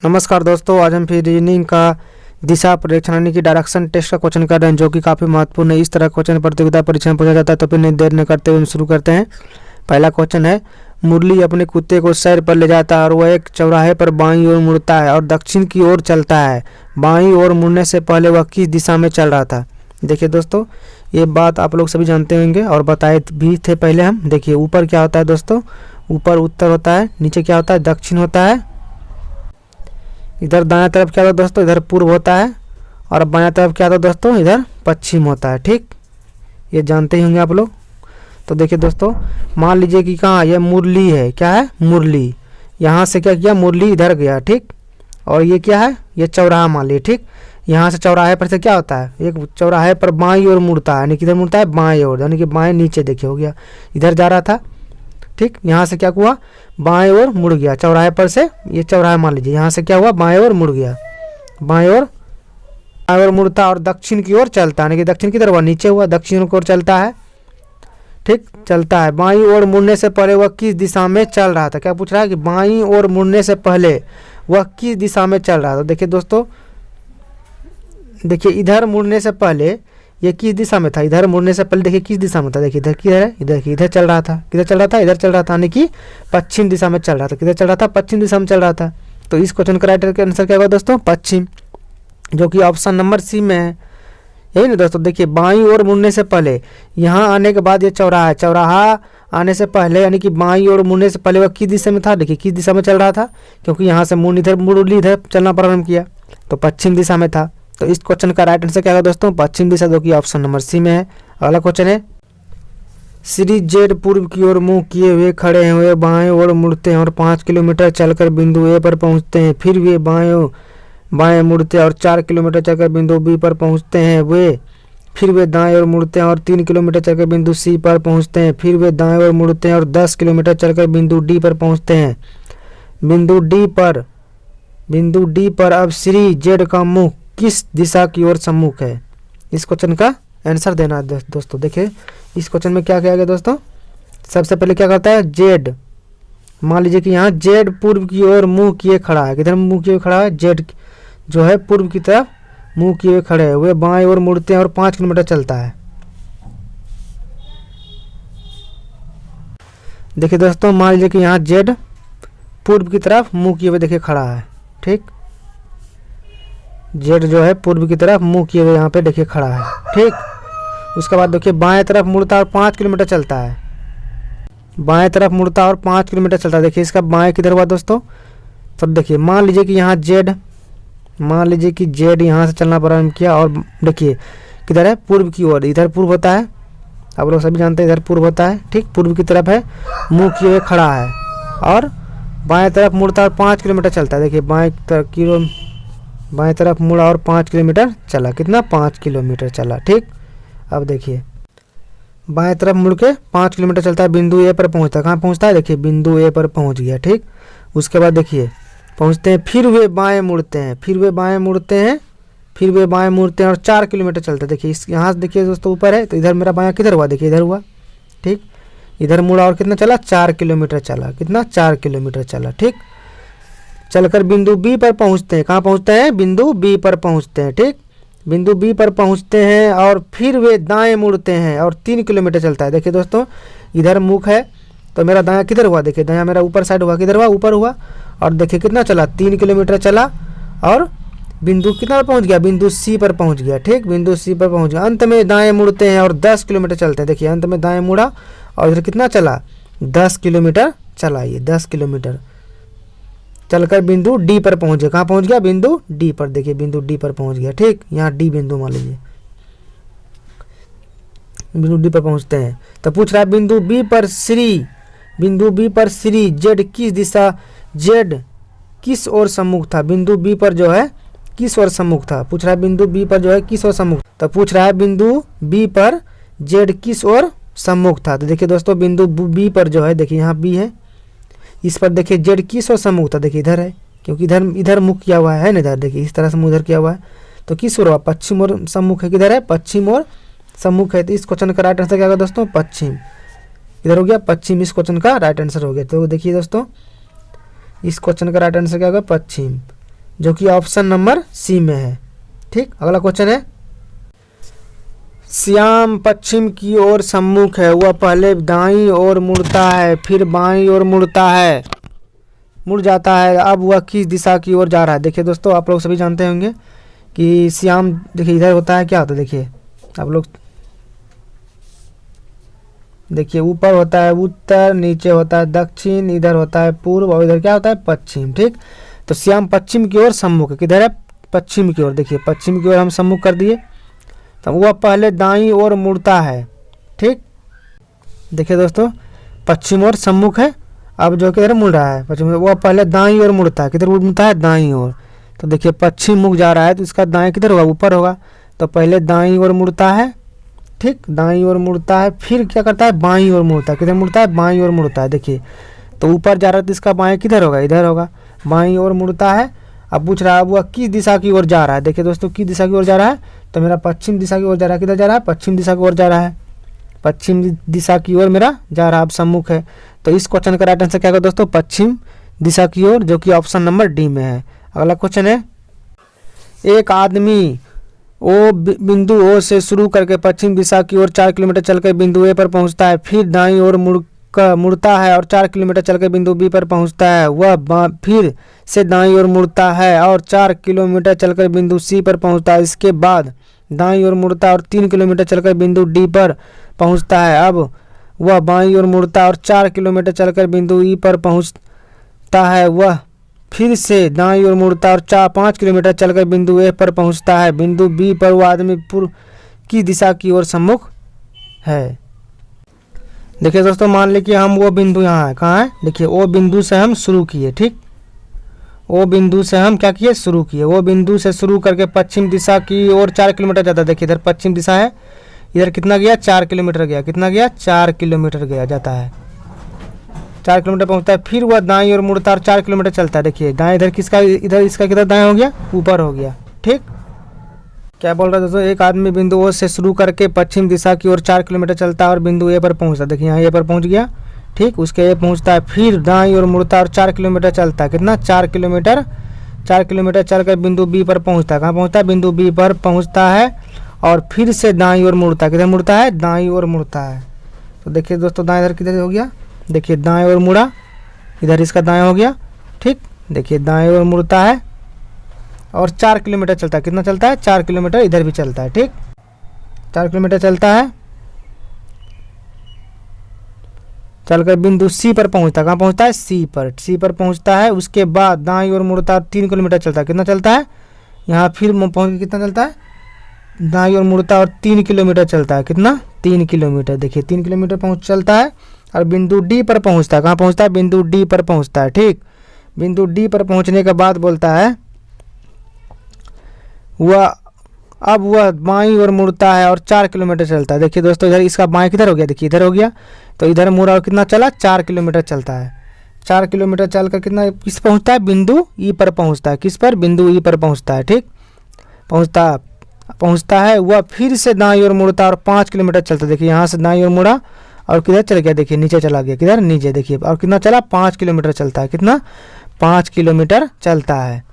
नमस्कार दोस्तों, आज हम फिर रीजनिंग का दिशा प्रेक्षण यानी कि डायरेक्शन टेस्ट का क्वेश्चन कर रहे हैं, जो कि काफ़ी महत्वपूर्ण है। इस तरह क्वेश्चन प्रतियोगिता परीक्षा में पूछा जाता है। तो फिर नहीं देर न करते हुए हम शुरू करते हैं। पहला क्वेश्चन है, मुरली अपने कुत्ते को सैर पर ले जाता है और वह एक चौराहे पर बाईं ओर मुड़ता है और दक्षिण की ओर चलता है। बाईं ओर मुड़ने से पहले वह किस दिशा में चल रहा था? देखिए दोस्तों, ये बात आप लोग सभी जानते होंगे और बताए भी थे पहले हम। देखिए ऊपर क्या होता है दोस्तों, ऊपर उत्तर होता है, नीचे क्या होता है, दक्षिण होता है। इधर दाएं तरफ क्या होता है दोस्तों, इधर पूर्व होता है, और बाएं तरफ क्या होता है दोस्तों, इधर पश्चिम होता है। ठीक, ये जानते ही होंगे आप लोग। तो देखिए दोस्तों, मान लीजिए कि कहाँ ये मुरली है, क्या है, मुरली। यहाँ से क्या किया, मुरली इधर गया, ठीक। और ये क्या है, ये चौराहा मान लीजिए, ठीक। यहाँ से चौराहे पर से क्या होता है, एक चौराहे पर बाईं ओर मुड़ता है, यानी किधर मुड़ता है, बाएं ओर, यानी कि बाएं नीचे देखिए हो गया, इधर जा रहा था, ठीक। यहाँ से क्या हुआ, बाएं ओर मुड़ गया, चौराहे पर से, ये चौराहा मान लीजिए, यहाँ से क्या हुआ, बाएं ओर मुड़ गया, बाएं ओर मुड़ता और दक्षिण की ओर चलता है, यानी कि दक्षिण की तरफ हुआ, नीचे हुआ, दक्षिण की ओर चलता है, ठीक, चलता है। बाईं ओर मुड़ने से पहले वह किस दिशा में चल रहा था? क्या पूछ रहा है कि बाईं ओर मुड़ने से पहले वह किस दिशा में चल रहा था? देखिए दोस्तों, देखिए इधर मुड़ने से पहले ये किस दिशा में था, इधर मुड़ने से पहले देखिए किस दिशा में था, देखिए इधर किधर है, इधर चल रहा था, किधर चल रहा था, इधर चल रहा था, यानी कि पश्चिम दिशा में चल रहा था। किधर चल रहा था, पश्चिम दिशा में चल रहा था। तो इस क्वेश्चन का राइट आंसर क्या होगा दोस्तों, पश्चिम, जो कि ऑप्शन नंबर सी में है। यही ना दोस्तों। देखिए बाईं ओर मुड़ने से पहले, यहाँ आने के बाद ये चौराहा आने से पहले, यानी कि बाईं ओर मुड़ने से पहले वह किस दिशा में था? देखिए किस दिशा में चल रहा था, क्योंकि यहाँ से मुरली इधर चलना प्रारंभ किया, तो पश्चिम दिशा में था। तो इस क्वेश्चन का राइट आंसर क्या होगा दोस्तों, पश्चिम दिशा, जो कि ऑप्शन नंबर सी में है। अगला क्वेश्चन है, श्री जेड पूर्व की ओर मुंह किए हुए खड़े हैं, वे बाएं ओर मुड़ते हैं और 5 किलोमीटर चलकर बिंदु ए पर पहुंचते हैं। फिर वे बाएं मुड़ते हैं और 4 किलोमीटर चलकर बिंदु बी पर पहुंचते हैं। फिर वे दाएं ओर मुड़ते हैं और 3 किलोमीटर चलकर बिंदु सी पर पहुंचते हैं। फिर वे दाएं ओर मुड़ते हैं और 10 किलोमीटर चलकर बिंदु डी पर पहुंचते हैं। बिंदु डी पर अब श्री जेड का मुंह किस दिशा की ओर सम्मुख है? इस क्वेश्चन का आंसर देना है दोस्तों। देखिए इस क्वेश्चन में क्या किया गया दोस्तों, सबसे पहले क्या करता है, जेड, मान लीजिए कि यहाँ जेड पूर्व की ओर मुंह किए खड़ा है। किधर मुंह किए खड़ा है, जेड जो है पूर्व की तरफ मुंह किए खड़े हैं, वे बाएं ओर मुड़ते हैं और 5 किलोमीटर चलता है। देखिए दोस्तों, मान लीजिए कि यहाँ जेड पूर्व की तरफ मुंह किए हुए देखिए खड़ा है, ठीक। जेड जो है पूर्व की तरफ मुंह किए हुए यहाँ पे देखिए खड़ा है, ठीक। उसके बाद देखिए बाएं तरफ मुड़ता और 5 किलोमीटर चलता है, बाएं तरफ मुड़ता और 5 किलोमीटर चलता है। देखिए इसका बाएं किधर हुआ दोस्तों, तो देखिए मान लीजिए कि यहाँ जेड यहाँ से चलना प्रारंभ किया और देखिए किधर है, पूर्व की ओर, इधर पूर्व होता है, आप लोग सभी जानते हैं इधर पूर्व होता है, ठीक। पूर्व की तरफ है, मुंह किए हुए खड़ा है और बाएं तरफ मुड़ता और 5 किलोमीटर चलता है। देखिए बाएं तरफ मुड़ा और 5 किलोमीटर चला, कितना, 5 किलोमीटर चला, ठीक। अब देखिए बाएं तरफ मुड़ के 5 किलोमीटर चलता है, बिंदु ए पर पहुंचता है। कहाँ पहुंचता है, देखिए बिंदु ए पर पहुंच गया, ठीक। उसके बाद देखिए पहुंचते हैं, फिर वे बाएं मुड़ते हैं और 4 किलोमीटर चलते हैं। देखिए इस यहाँ से देखिए दोस्तों ऊपर है, तो इधर मेरा बायां किधर हुआ, देखिए इधर हुआ, ठीक। इधर मुड़ा और कितना चला, 4 किलोमीटर चला, कितना, 4 किलोमीटर चला, ठीक। चलकर बिंदु बी पर पहुंचते हैं। कहाँ पहुंचते हैं, बिंदु बी पर पहुंचते हैं, ठीक। बिंदु बी पर पहुंचते हैं और फिर वे दाएं मुड़ते हैं और 3 किलोमीटर चलता है। देखिए दोस्तों, इधर मुख है तो मेरा दायां किधर हुआ, देखिए दायां मेरा ऊपर साइड हुआ, किधर हुआ, ऊपर हुआ, और देखिए कितना चला, 3 किलोमीटर चला और बिंदु कितना पर पहुंच गया, बिंदु सी पर पहुंच गया, ठीक। बिंदु सी पर पहुंच गया, अंत में दाएं मुड़ते हैं और 10 किलोमीटर चलते हैं। देखिए अंत में दाएं मुड़ा और इधर कितना चला, 10 किलोमीटर चला, ये 10 किलोमीटर चलकर बिंदु डी पर पहुंच गया। कहाँ पहुंच गया, बिंदु डी पर, देखिए बिंदु डी पर पहुंच गया, ठीक। यहाँ डी बिंदु मान लीजिए, बिंदु डी पर पहुंचते हैं। तो पूछ रहा है बिंदु बी पर श्री जेड किस ओर सम्मुख था? बिंदु बी पर जो है किस ओर सम्मुख था, पूछ रहा है बिंदु बी पर जो है किस ओर सम्मुख, तो पूछ रहा है बिंदु बी पर जेड किस ओर सम्मुख था। तो देखिए दोस्तों, बिंदु बी पर जो है, देखिए यहाँ बी है, इस पर देखिए जेड किस ओर सम्मुख था, देखिए इधर है, क्योंकि इधर मुख किया हुआ है ना, इधर देखिए इस तरह से मुँह इधर किया हुआ है, तो किस ओर हुआ, पश्चिम ओर सम्मुख है, किधर है, पश्चिम ओर सम्मुख है। तो इस क्वेश्चन का राइट आंसर क्या होगा दोस्तों, पश्चिम, इधर हो गया पश्चिम, इस क्वेश्चन का राइट आंसर हो गया। तो देखिए दोस्तों, इस क्वेश्चन का राइट आंसर क्या होगा, पश्चिम। जो कि ऑप्शन नंबर सी में है। ठीक, अगला क्वेश्चन है, श्याम पश्चिम की ओर सम्मुख है, वह पहले दाईं ओर मुड़ता है फिर बाईं ओर मुड़ता है, मुड़ जाता है, अब वह किस दिशा की ओर जा रहा है। देखिए दोस्तों, आप लोग सभी जानते होंगे कि श्याम देखिए इधर होता है, क्या होता है देखिए आप लोग देखिए, ऊपर होता है उत्तर, नीचे होता है दक्षिण, इधर होता है पूर्व और इधर क्या होता है पश्चिम। ठीक, तो श्याम पश्चिम की ओर सम्मुख है, किधर है पश्चिम की ओर। देखिए पश्चिम की ओर हम सम्मुख कर दिए, तो वह पहले दाईं ओर मुड़ता है। ठीक, देखिए दोस्तों पश्चिम ओर सम्मुख है, अब जो किधर मुड़ रहा है पश्चिम, वह पहले दाईं ओर मुड़ता है, किधर मुड़ता है दाईं ओर। तो देखिए पश्चिम मुख जा रहा है तो इसका दाएं किधर होगा, ऊपर होगा, तो पहले दाईं ओर मुड़ता है। ठीक, दाईं ओर मुड़ता है, फिर क्या करता है बाईं ओर मुड़ता है, किधर मुड़ता है बाईं ओर मुड़ता है। देखिए तो ऊपर जा रहा है तो इसका बाएं किधर होगा, इधर होगा, बाईं ओर मुड़ता है। अब पूछ रहा है वह किस दिशा की ओर जा रहा है। देखिए दोस्तों किस दिशा की ओर जा रहा है, तो मेरा पश्चिम दिशा की ओर जा रहा है, किधर जा रहा है पश्चिम दिशा की ओर जा रहा है, पश्चिम दिशा की ओर मेरा जा रहा है, अब सम्मुख है। तो इस क्वेश्चन का राइट आंसर क्या होगा दोस्तों, पश्चिम दिशा की ओर, जो कि ऑप्शन नंबर डी में है। अगला क्वेश्चन है, एक आदमी ओ बिंदु ओ से शुरू करके पश्चिम दिशा की ओर 4 किलोमीटर चलकर बिंदु ए पर पहुंचता है, फिर दाईं ओर मुड़ता है और 4 किलोमीटर चलकर बिंदु बी पर पहुंचता है। वह फिर से दाईं ओर मुड़ता है और 4 किलोमीटर चलकर बिंदु सी पर पहुंचता है। इसके बाद दाईं ओर मुड़ता है और 3 किलोमीटर चलकर बिंदु डी पर पहुंचता है। अब वह बाईं ओर मुड़ता है और 4 किलोमीटर चलकर बिंदु ई पर पहुंचता है। वह फिर से दाईं ओर मुड़ता है और 5 किलोमीटर चलकर बिंदु ए पर पहुंचता है। बिंदु बी पर वह आदमी पूर्व की दिशा की ओर सम्मुख है। देखिए दोस्तों, मान लीजिए हम वो बिंदु यहाँ है, कहाँ है देखिए, ओ बिंदु से हम शुरू किए। ठीक, ओ बिंदु से हम क्या किए, शुरू किए। वो बिंदु से शुरू करके पश्चिम दिशा की ओर 4 किलोमीटर जाता है। देखिए इधर पश्चिम दिशा है, इधर कितना गया 4 किलोमीटर गया, कितना गया 4 किलोमीटर गया, जाता है 4 किलोमीटर पहुंचता है। फिर वह दाईं ओर मुड़ता है और 4 किलोमीटर चलता है। देखिए दाएं इधर किसका, इधर इसका किधर दाएं हो गया, ऊपर हो गया। ठीक, क्या बोल रहा है दोस्तों, एक आदमी बिंदु ओ से शुरू करके पश्चिम दिशा की ओर 4 किलोमीटर चलता है और बिंदु ए पर पहुंचता है। देखिए यहाँ ए पर पहुंच गया। ठीक, उसके ए पहुंचता है, फिर दाईं ओर मुड़ता है और 4 किलोमीटर चलता है, कितना 4 किलोमीटर चलकर बिंदु बी पर पहुंचता है। कहाँ पहुंचता है, बिंदु बी पर पहुंचता है और फिर से दाईं ओर मुड़ता है, किधर मुड़ता है दाईं ओर मुड़ता है। तो देखिए दोस्तों दाएं इधर किधर हो गया, देखिए दाएं ओर मुड़ा, इधर इसका दाएं हो गया। ठीक, देखिए दाएं ओर मुड़ता है और 4 किलोमीटर चलता है, कितना चलता है 4 किलोमीटर, इधर भी चलता है। ठीक, 4 किलोमीटर चलता है, चलकर बिंदु सी पर पहुंचता है। कहाँ पहुंचता है, सी पर पहुंचता है। उसके बाद दाईं ओर मुड़ता है, 3 किलोमीटर चलता है, कितना चलता है, यहाँ फिर पहुंच के कितना चलता है, दाईं ओर मुड़ता है और 3 किलोमीटर चलता है, कितना 3 किलोमीटर। देखिए 3 किलोमीटर चलता है और बिंदु डी पर पहुंचता है। कहाँ पहुंचता है, बिंदु डी पर पहुंचता है। ठीक, बिंदु डी पर पहुंचने के बाद बोलता है वह बाईं ओर मुड़ता है और 4 किलोमीटर चलता है। देखिए दोस्तों इधर इसका बाएं किधर हो गया, देखिए इधर हो गया, तो इधर मुड़ा और कितना चला 4 किलोमीटर चलता है। 4 किलोमीटर चलकर कितना किस पहुंचता है, बिंदु ई पर पहुंचता है। किस पर, बिंदु ई पर पहुंचता है। ठीक, पहुंचता है, वह फिर से दाईं ओर मुड़ता है और 5 किलोमीटर चलता है। देखिए यहाँ से दाईं ओर मुड़ा और किधर चल गया, देखिए नीचे चला गया, किधर नीचे। देखिए और कितना चला 5 किलोमीटर चलता है, कितना 5 किलोमीटर चलता है,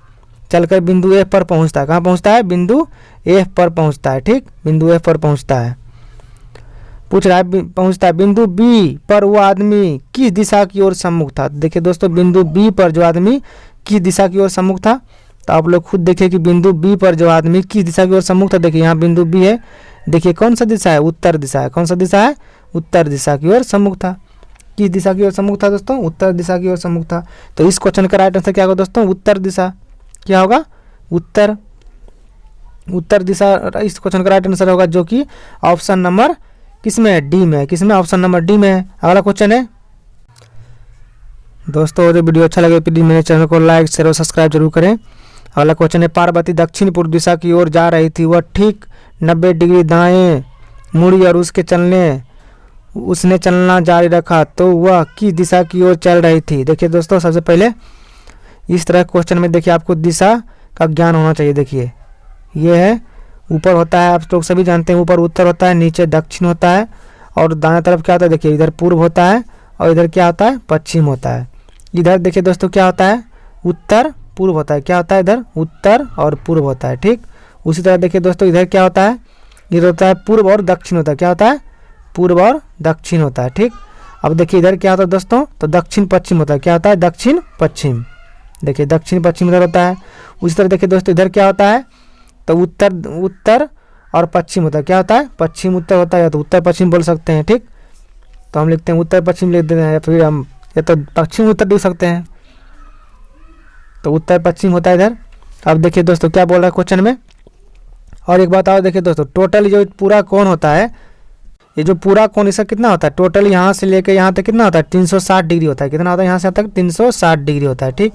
चलकर बिंदु एफ पर पहुंचता है। कहाँ पहुंचता है, बिंदु एफ पर पहुंचता है। ठीक, बिंदु एफ पर पहुंचता है। पूछ रहा है पहुंचता है बिंदु बी पर वो आदमी किस दिशा की ओर सम्मुख था। देखिए दोस्तों बिंदु बी पर जो आदमी किस दिशा की ओर सम्मुख था, तो आप लोग खुद देखिए कि बिंदु बी पर जो आदमी किस दिशा की ओर सम्मुख था। देखिए यहाँ बिंदु बी है, देखिए कौन सा दिशा है, उत्तर दिशा है। कौन सा दिशा है, उत्तर दिशा की ओर सम्मुख था। किस दिशा की ओर सम्मुख था दोस्तों, उत्तर दिशा की ओर सम्मुख था। तो इस क्वेश्चन का राइट आंसर क्या होगा दोस्तों, उत्तर दिशा। क्या होगा, उत्तर दिशा इस क्वेश्चन का राइट आंसर होगा, जो कि ऑप्शन नंबर किसमें है, डी में है। किसमें, ऑप्शन नंबर डी में है। अगला क्वेश्चन है दोस्तों, अगर वीडियो अच्छा लगे प्लीज मेरे चैनल को लाइक शेयर और सब्सक्राइब जरूर करें। अगला क्वेश्चन है पार्वती दक्षिण पूर्व दिशा की ओर जा रही थी, वह ठीक 90 डिग्री दाएं मुड़ी और उसने चलना जारी रखा, तो वह किस दिशा की ओर चल रही थी। देखिए दोस्तों सबसे पहले इस तरह क्वेश्चन में देखिए आपको दिशा का ज्ञान होना चाहिए। देखिए ये है, ऊपर होता है, आप लोग सभी जानते हैं ऊपर उत्तर होता है, नीचे दक्षिण होता है और दाएं तरफ क्या होता है, देखिए इधर पूर्व होता है और इधर क्या होता है, पश्चिम होता है। इधर देखिए दोस्तों क्या होता है, उत्तर पूर्व होता है। क्या होता है इधर? उत्तर और पूर्व होता है। ठीक, उसी तरह देखिए दोस्तों इधर क्या होता है? इधर होता है पूर्व और दक्षिण होता है। क्या होता है? पूर्व और दक्षिण होता है। ठीक, अब देखिए इधर क्या होता है दोस्तों? तो दक्षिण पश्चिम होता है। क्या होता है? दक्षिण पश्चिम। देखिए दक्षिण पश्चिम इधर होता है। उसी तरह देखिए दोस्तों इधर क्या होता है? तो उत्तर और पश्चिम होता है। क्या होता है? पश्चिम उत्तर होता है, तो उत्तर पश्चिम बोल सकते हैं। ठीक, तो हम लिखते हैं उत्तर पश्चिम लिख देते हैं, या फिर हम या तो पश्चिम उत्तर लिख सकते हैं। तो उत्तर पश्चिम होता है इधर। अब देखिए दोस्तों क्या बोल रहा है क्वेश्चन में, और एक बात और देखिए दोस्तों, टोटल जो पूरा कोण होता है, ये जो पूरा कोण इसका कितना होता है? टोटल यहाँ से लेकर यहाँ तक कितना होता है? 360 डिग्री होता है। कितना होता है? यहाँ से यहाँ तक 360 डिग्री होता है। ठीक,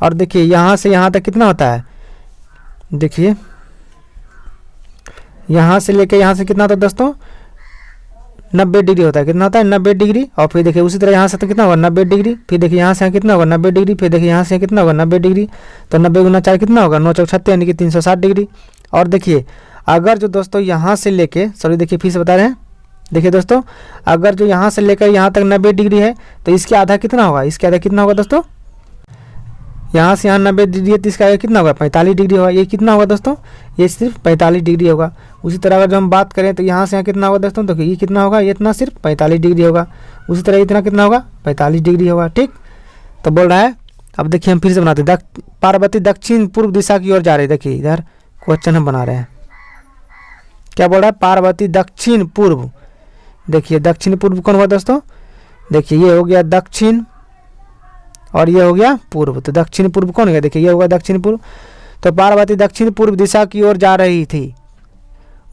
और देखिए यहाँ से यहाँ तक कितना होता है? देखिए यहाँ से लेकर यहाँ से कितना होता है दोस्तों? 90 डिग्री होता है। कितना होता है? 90 डिग्री। और फिर देखिए उसी तरह यहाँ से तो कितना होगा? 90 डिग्री। फिर देखिए यहाँ से यहाँ कितना होगा? 90 डिग्री। फिर देखिए यहाँ से कितना होगा? 90 डिग्री। तो 90 गुना 4 कितना होगा? 9 चौक 36 यानी कि 360 डिग्री। और देखिए अगर जो दोस्तों यहाँ से लेके, सॉरी देखिए फिर से बता रहे हैं, देखिए दोस्तों अगर जो यहाँ से लेकर यहाँ तक 90 डिग्री है तो इसके आधा कितना होगा? इसके आधा कितना होगा दोस्तों? यहाँ से यहाँ 90 डिग्री है तो इसका आगे कितना होगा? 45 डिग्री होगा। ये कितना होगा दोस्तों? ये सिर्फ 45 डिग्री होगा। उसी तरह अगर जो हम बात करें तो यहाँ से यहाँ कितना होगा दोस्तों? तो ये कितना होगा? ये इतना सिर्फ 45 डिग्री होगा। उसी तरह इतना कितना होगा? 45 डिग्री होगा। ठीक, तो बोल रहा है, अब देखिए हम फिर से बनाते हैं, पार्वती दक्षिण पूर्व दिशा की ओर जा रही है। देखिए इधर क्वेश्चन हम बना रहे हैं, क्या बोल रहा है? पार्वती दक्षिण पूर्व। देखिए दक्षिण पूर्व कौन हुआ दोस्तों? देखिए ये हो गया दक्षिण और ये हो गया पूर्व। तो दक्षिण पूर्व कौन गया? देखिए ये होगा दक्षिण पूर्व। तो पार्वती दक्षिण पूर्व दिशा की ओर जा रही थी,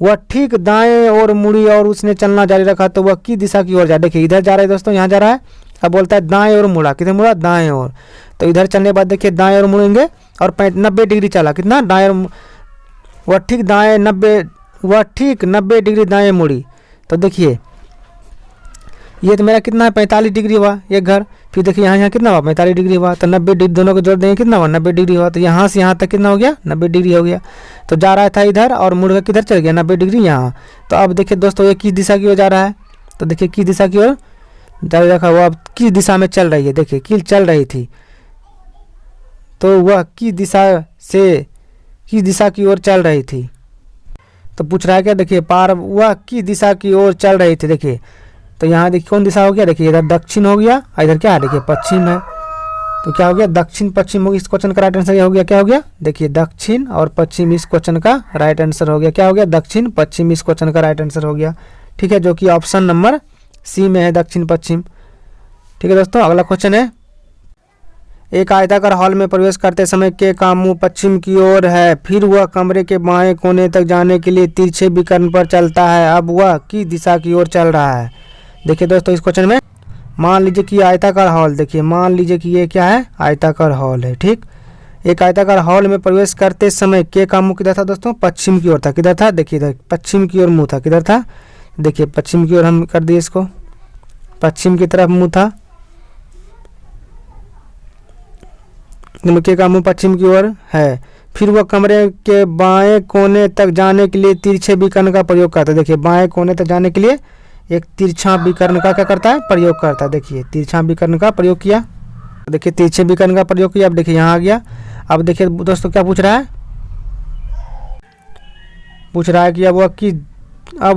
वह ठीक दाएं ओर मुड़ी और उसने चलना जारी रखा, तो वह किस दिशा की ओर जा? देखिए इधर जा रहा है दोस्तों, यहाँ जा रहा है। अब बोलता है दाएं ओर मुड़ा। किधर मुड़ा? दाएं ओर। तो इधर चलने के बाद देखिए दाएं ओर मुड़ेंगे और 90 डिग्री चला। कितना? दाएं ओर। वह ठीक 90 डिग्री दाएं मुड़ी। तो देखिए ये तो मेरा कितना है? 45 डिग्री हुआ ये घर। फिर देखिए यहाँ कितना हुआ? 45 डिग्री हुआ। तो 90 डिग्री दोनों को जोड़ देंगे, कितना हुआ? 90 डिग्री हुआ। तो यहाँ से यहाँ तक कितना हो गया? 90 डिग्री हो गया। तो जा रहा था इधर और मुड़ कर किधर चल गया? 90 डिग्री यहाँ। तो अब देखिए दोस्तों ये किस दिशा की ओर जा रहा है? तो देखिए किस दिशा की ओर जारी रखा हुआ, अब किस दिशा में चल रही है? देखिए किल चल रही थी, तो वह किस दिशा की ओर चल रही थी। तो पूछ रहा है क्या? देखिए वह किस दिशा की ओर चल रही थी। देखिए तो यहाँ देखिए कौन दिशा हो गया? देखिए इधर दक्षिण हो गया, इधर क्या है? देखिए पश्चिम है। तो क्या हो गया? दक्षिण पश्चिम हो गया। इस क्वेश्चन का राइट आंसर हो गया, क्या हो गया? देखिए दक्षिण और पश्चिम इस क्वेश्चन का राइट आंसर हो गया। क्या हो गया? दक्षिण पश्चिम इस क्वेश्चन का राइट आंसर हो गया। ठीक है, जो कि ऑप्शन नंबर सी में है, दक्षिण पश्चिम। ठीक है दोस्तों, अगला क्वेश्चन है, एक आयताकार हॉल में प्रवेश करते समय के का मुंह पश्चिम की ओर है, फिर वह कमरे के बाएं कोने तक जाने के लिए तिरछे विकर्ण पर चलता है। अब वह किस दिशा की ओर चल रहा है? देखिए दोस्तों इस क्वेश्चन में मान लीजिए कि आयताकार हॉल, देखिए मान लीजिए कि ये क्या है? आयताकार हॉल है। ठीक, एक आयताकार हॉल में प्रवेश करते समय के का मुंह किधर था दोस्तों? पश्चिम की ओर था। किधर था? देखिए इधर पश्चिम की ओर मुंह था। किधर था? देखिए पश्चिम की ओर हम कर दिए इसको, पश्चिम की तरफ मुंह था। के का मुंह पश्चिम की ओर है, फिर वह कमरे के बाएं कोने तक जाने के लिए तिरछे विकर्ण का प्रयोग करता है। देखिए बाएं कोने तक जाने के लिए एक तिरछा विकर्ण का क्या करता है? प्रयोग करता है। देखिए तिरछा विकर्ण का प्रयोग किया। देखिए तिरछे विकर्ण का प्रयोग किया। अब देखिए यहाँ आ गया। अब देखिए दोस्तों क्या पूछ रहा है? पूछ रहा है कि अब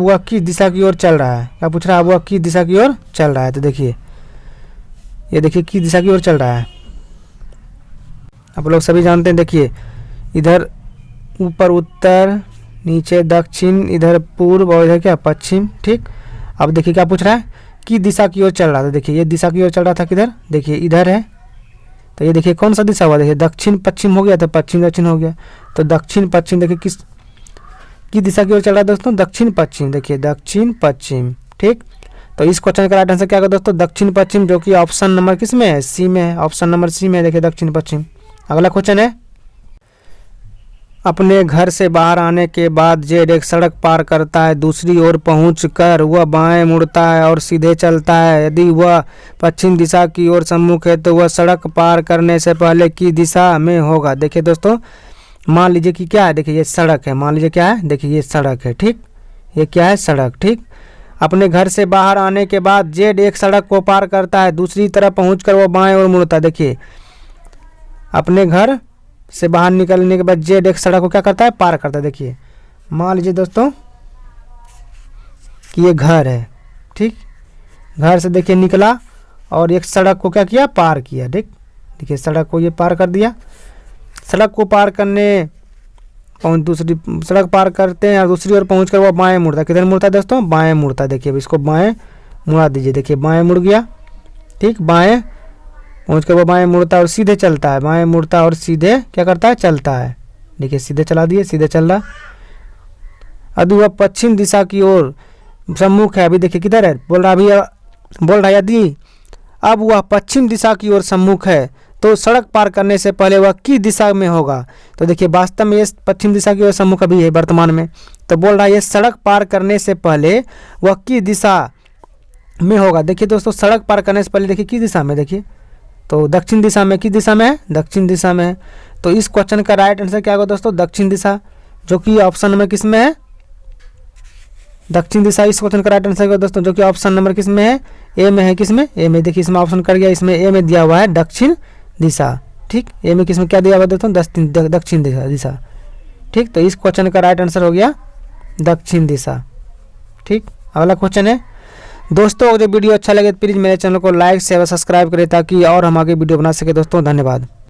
वह किस दिशा की ओर चल रहा है। क्या पूछ रहा है? अब वह किस दिशा की ओर चल रहा है। तो देखिए ये देखिए किस दिशा की ओर चल रहा है, आप लोग सभी जानते हैं। देखिए इधर ऊपर उत्तर, नीचे दक्षिण, इधर पूर्व और इधर क्या? पश्चिम। ठीक, अब देखिए क्या पूछ रहा है? किस दिशा की ओर चल रहा था। देखिए ये दिशा की ओर चल रहा था, किधर? देखिए इधर है। तो ये देखिए कौन सा दिशा हुआ? देखिए दक्षिण पश्चिम हो गया, तो पश्चिम दक्षिण हो गया। तो दक्षिण पश्चिम देखिए किस दिशा की ओर चल रहा है दोस्तों? दक्षिण पश्चिम। देखिए दक्षिण पश्चिम। ठीक, तो इस क्वेश्चन का राइट आंसर क्या होगा दोस्तों? दक्षिण पश्चिम, जो कि ऑप्शन नंबर किस में है? सी में है। ऑप्शन नंबर सी में देखिए दक्षिण पश्चिम। अगला क्वेश्चन है, अपने घर से बाहर आने के बाद जेड एक सड़क पार करता है, दूसरी ओर पहुंचकर वह बाएं मुड़ता है और सीधे चलता है। यदि वह पश्चिम दिशा की ओर सम्मुख है तो वह सड़क पार करने से पहले किस दिशा में होगा? देखिए दोस्तों मान लीजिए कि क्या है? देखिए ये सड़क है, मान लीजिए क्या है? देखिए ये सड़क है। ठीक, ये क्या है? सड़क। ठीक, अपने घर से बाहर आने के बाद जेड एक सड़क को पार करता है, दूसरी तरफ पहुँच कर वह बाएँ ओर मुड़ता है। देखिए अपने घर से बाहर निकलने के बाद जेड एक सड़क को क्या करता है, पार करता है। देखिए मान लीजिए दोस्तों कि ये घर है, ठीक, घर से देखिए निकला और एक सड़क को क्या किया, पार किया। ठीक, देखिए सड़क को ये पार कर दिया। सड़क को पार करने दूसरी सड़क पार करते हैं और दूसरी ओर पहुँच कर वो बाएँ मुड़ता है। किधर मुड़ता है दोस्तों, बाएँ मुड़ता है। देखिए अब इसको बाएँ मुड़ा दीजिए। देखिए बाएँ मुड़ गया, ठीक, बाएँ पहुँच कर वो बाएँ मुड़ता है और सीधे चलता है, बाएँ मुड़ता है और सीधे क्या करता है, चलता है। देखिए सीधे चला दिए, सीधे चल रहा। अभी वह पश्चिम दिशा की ओर सम्मुख है। अभी देखिए किधर है, बोल रहा है यदि अब वह पश्चिम दिशा की ओर सम्मुख है तो सड़क पार करने से पहले वह किस दिशा में होगा। तो देखिए वास्तव में ये पश्चिम दिशा की ओर सम्मुख अभी है वर्तमान में, तो बोल रहा है ये सड़क पार करने से पहले वह किस दिशा में होगा। देखिए दोस्तों सड़क पार करने से पहले देखिए किस दिशा में, देखिए तो दक्षिण दिशा में। किस दिशा में है, दक्षिण दिशा में है। तो इस क्वेश्चन का राइट आंसर क्या होगा दोस्तों, दक्षिण दिशा, जो कि ऑप्शन नंबर किस में है, दक्षिण दिशा। इस क्वेश्चन का राइट आंसर होगा दोस्तों, जो कि ऑप्शन नंबर किस में है, ए में है। किस में, ए में। देखिए इसमें ऑप्शन कर गया, इसमें ए में दिया हुआ है दक्षिण दिशा। ठीक, ए में किस में क्या दिया हुआ दोस्तों, दक्षिण दिशा। ठीक, तो इस क्वेश्चन का राइट आंसर हो गया दक्षिण दिशा। ठीक, अगला क्वेश्चन है दोस्तों, अगर वीडियो अच्छा लगे तो प्लीज़ मेरे चैनल को लाइक शेयर और सब्सक्राइब करें ताकि और हम आगे वीडियो बना सके दोस्तों। धन्यवाद।